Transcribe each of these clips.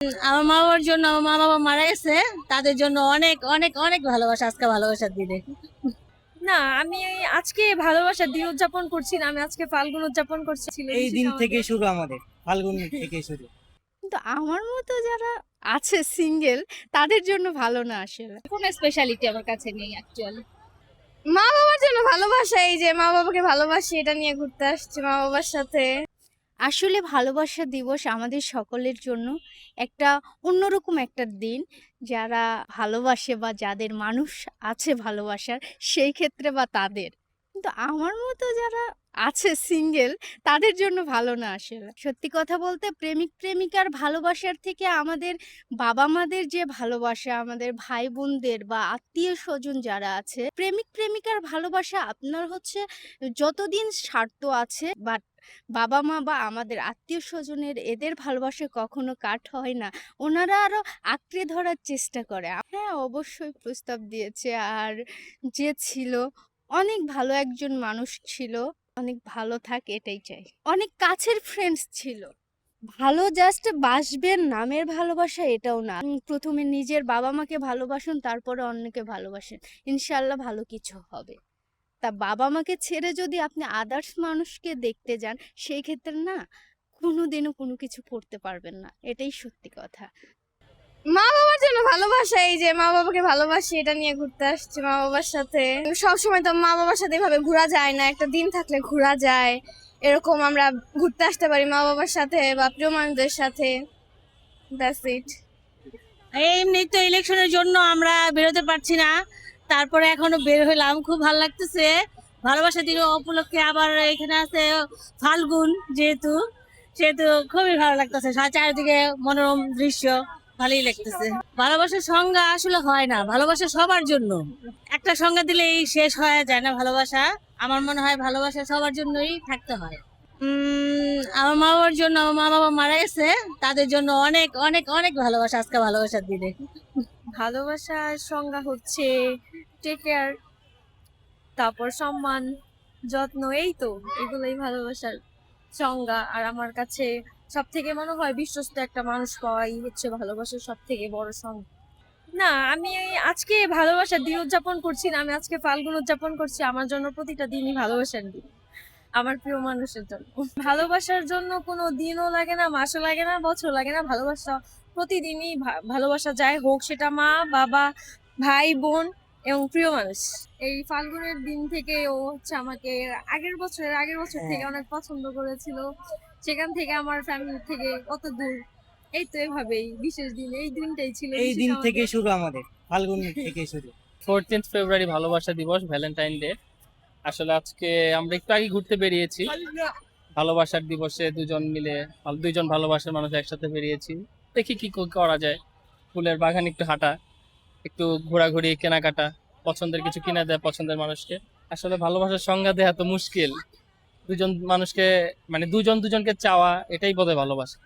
আমার মা বাবার জন্য, আমার মা বাবা মারা গেছে, তাদের জন্য অনেক অনেক অনেক ভালোবাসা, আজকে ভালোবাসার দিনে। না, আমি আজকে ভালোবাসার দিন উদযাপন করছি না, আমি আজকে ফাল্গুন উদযাপন করছি। এই দিন থেকে শুরু, আমাদের ফাল্গুন থেকে শুরু। কিন্তু আমার মতো যারা আছে সিঙ্গেল তাদের জন্য ভালো না আসলে। কোনো স্পেশালিটি আমার কাছে নেই অ্যাকচুয়ালি। মা বাবার জন্য ভালোবাসা, এই যে মা বাবাকে ভালোবাসি, এটা নিয়ে ঘুরতে আসছি মা বাবার সাথে। আসলে ভালোবাসা দিবস আমাদের সকলের জন্য একটা অন্যরকম একটা দিন। যারা ভালোবাসে বা যাদের মানুষ আছে ভালোবাসার, সেই ক্ষেত্রে বা তাদের। কিন্তু আমার মতো যারা আছে সিঙ্গেল তাদের জন্য ভালো না আসলে। সত্যি কথা বলতে প্রেমিক প্রেমিকার ভালোবাসার থেকে আমাদের বাবা মাদের যে ভালোবাসা, আমাদের ভাই বোনদের বা আত্মীয় স্বজন যারা আছে, প্রেমিক প্রেমিকার ভালোবাসা আপনার হচ্ছে যতদিন স্বার্থ আছে, বাট বাবা-মা বা আমাদের আত্মীয়স্বজনের এদের ভালোবাসায় কখনো কাট হয় না। ওনারা আরো আঁকড়ে ধরার চেষ্টা করে। হ্যাঁ, অবশ্যই প্রস্তাব দিয়েছে। আর যে ছিল অনেক ভালো একজন মানুষ ছিল। অনেক ভালো থাক এটাই চাই। অনেক কাছের ফ্রেন্ডস ছিল। ভালো জাস্ট বাসবেন নামের ভালোবাসা এটাও না। প্রথমে নিজের বাবা-মাকে ভালোবাসুন, তারপরে অন্যকে ভালোবাসেন। ইনশাআল্লাহ ভালো কিছু হবে। তা বাবা-মাকে ছেড়ে যদি আপনি আদার্স মানুষকে দেখতে যান, সেই ক্ষেত্রে না কোনোদিনও কোনো কিছু করতে পারবেন না। এটাই সত্যি কথা। মা বাবার জন্য ভালোবাসা, এই যে মা বাবাকে ভালোবাসি, এটা নিয়ে ঘুরতে আসছি মা বাবার সাথে। সব সময় তো মা বাবার সাথে এভাবে ঘোরা যায় না, একটা দিন থাকলে ঘোরা যায়, এরকম আমরা ঘুরতে আসতে পারি মা বাবার সাথে বা প্রিয় মানুষদের সাথে। That's it. এমনি তো ইলেকশনের জন্য আমরা বেরোতে পারছি না, তারপরে এখনো বের হইলাম, খুব ভালো লাগতেছে। ভালোবাসা দিন উপলক্ষে আবার এখানে আছে ফাল্গুন, যেহেতু সেহেতু খুবই ভালো লাগতেছে। চারিদিকে মনোরম দৃশ্য, ভালোই লাগতেছে। ভালোবাসার সংজ্ঞা আসলে হয় না, ভালোবাসা সবার জন্য। একটা সংজ্ঞা দিলেই শেষ হয়ে যায় না ভালোবাসা। আমার মনে হয় ভালোবাসা সবার জন্যই থাকতে হয়। আমার মা বাবার জন্য, আমার মা বাবা মারা গেছে, তাদের জন্য অনেক অনেক অনেক ভালোবাসা, আজকে ভালোবাসার দিনে। ভালোবাসার সংজ্ঞা হচ্ছে টেক কেয়ার, তারপর সম্মান, যত্ন, এই তো এগুলোই ভালোবাসার সংজ্ঞা। আর আমার কাছে সব থেকে মনে হয় বিশ্বস্ত একটা মানুষ পাওয়াই হচ্ছে ভালোবাসার সব থেকে বড় সংজ্ঞা। না, আমি আজকে ভালোবাসার দিন উদযাপন করছি না, আমি আজকে ফাল্গুন উদযাপন করছি। আমার জন্য প্রতিটা দিনই ভালোবাসার দিন, আমার প্রিয় মানুষের জন্য। ভালোবাসার জন্য কোনো দিনও লাগে না, মাসও লাগে না, বছর লাগে না। ভালোবাসা প্রতিদিনই ভালোবাসা যায়, হোক সেটা মা বাবা, ভাই বোন এবং প্রিয় মানুষ। এই ফাল্গুনের দিন থেকে ও হচ্ছে আমাকে আগের বছর থেকে অনেক পছন্দ করেছিল। সেখান থেকে আমার ফ্যামিলি থেকে কত দূর। এই তো এভাবেই বিশেষ দিন, এই দিনটাই ছিল এই বিশেষ দিন থেকে আমাদের। শুরু, আমাদের ফাল্গুন থেকে শুরু। 14th ফেব্রুয়ারি ভালোবাসা দিবস, ভ্যালেন্টাইন ডে। আসলে আজকে আমরা একটু আগে ঘুরতে বেরিয়েছি ভালোবাসার দিবসে, দুইজন ভালোবাসার মানুষ একসাথে বেরিয়েছি। দেখি কি করা যায়। ফুলের বাগান একটু হাঁটা, একটু ঘোরাঘুরি, কেনাকাটা, পছন্দের কিছু কিনে দেয় পছন্দের মানুষকে। আসলে ভালোবাসার সংজ্ঞা দেয়া তো মুশকিল। দুজন মানুষকে, মানে দুজন দুজনকে চাওয়া, এটাই বোধহয় ভালোবাসা।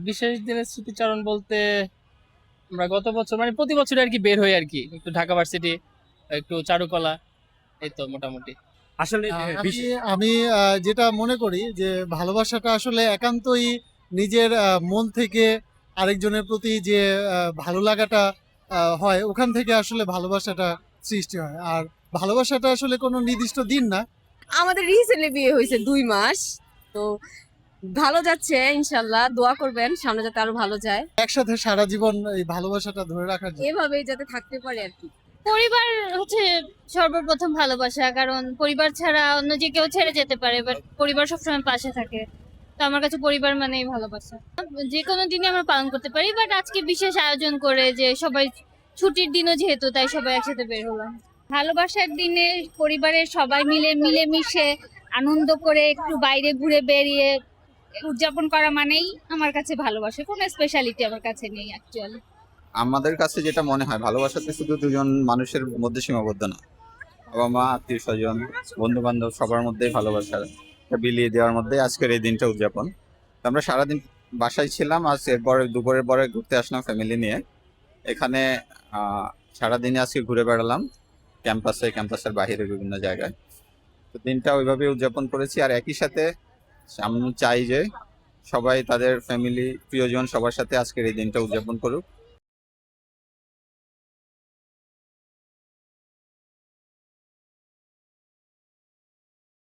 বিশেষ দিনের স্মৃতিচারণ বলতে আমরা গত বছর, মানে প্রতি বছর আর কি বের হই আর কি, একটু ঢাকা ভার্সিটি, একটু চারুকলা, এই তো মোটামুটি। আসলে আমি আমি যেটা মনে করি যে ভালোবাসাটা আসলে একান্তই নিজের মন থেকে আরেকজনের প্রতি যে ভালো লাগাটা হয়, ওখান থেকে আসলে ভালোবাসাটা সৃষ্টি হয়। আর ভালোবাসাটা আসলে কোনো নির্দিষ্ট দিন না। আমাদের রিসেন্টলি বিয়ে হয়েছে 2 মাস, তো ভালো যাচ্ছে ইনশাল্লাহ। দোয়া করবেন সামনে যাতে আরো ভালো যায়, একসাথে সারা জীবন এই ভালোবাসাটা ধরে রাখার জন্য। এভাবেই যাতে থাকতে পারে আর কি। পরিবার হচ্ছে সর্বপ্রথম ভালোবাসা, কারণ পরিবার ছাড়া অন্য যে কেউ ছেড়ে যেতে পারে, বাট পরিবার সবসময় পাশে থাকে। তো আমার কাছে পরিবার মানেই ভালোবাসা। যে কোনো দিনই আমরা পালন করতে পারি, বাট আজকে বিশেষ আয়োজন করে যে সবাই ছুটির দিনও যেহেতু, তাই সবাই একসাথে বের হলাম। ভালোবাসার দিনে পরিবারের সবাই মিলেমিশে আনন্দ করে একটু বাইরে ঘুরে বেরিয়ে উদযাপন করা মানেই আমার কাছে ভালোবাসা। কোনো স্পেশালিটি আমার কাছে নেই অ্যাকচুয়ালি। আমাদের কাছে যেটা মনে হয়, ভালোবাসাতে শুধু দুজন মানুষের মধ্যে সীমাবদ্ধ না, বাবা মা, আত্মীয় স্বজন, বন্ধু বান্ধব, সবার মধ্যেই ভালোবাসা বিলিয়ে দেওয়ার মধ্যে আজকের এই দিনটা উদযাপন। তো আমরা সারাদিন বাসায় ছিলাম, আজ এরপরে দুপুরের পরে ঘুরতে আসলাম ফ্যামিলি নিয়ে। এখানে সারাদিনে আজকে ঘুরে বেড়ালাম ক্যাম্পাসের বাইরে বিভিন্ন জায়গায়। তো দিনটা ওইভাবে উদযাপন করেছি। আর একই সাথে আমি চাই যে সবাই তাদের ফ্যামিলি প্রিয়জন সবার সাথে আজকের এই দিনটা উদযাপন করুক।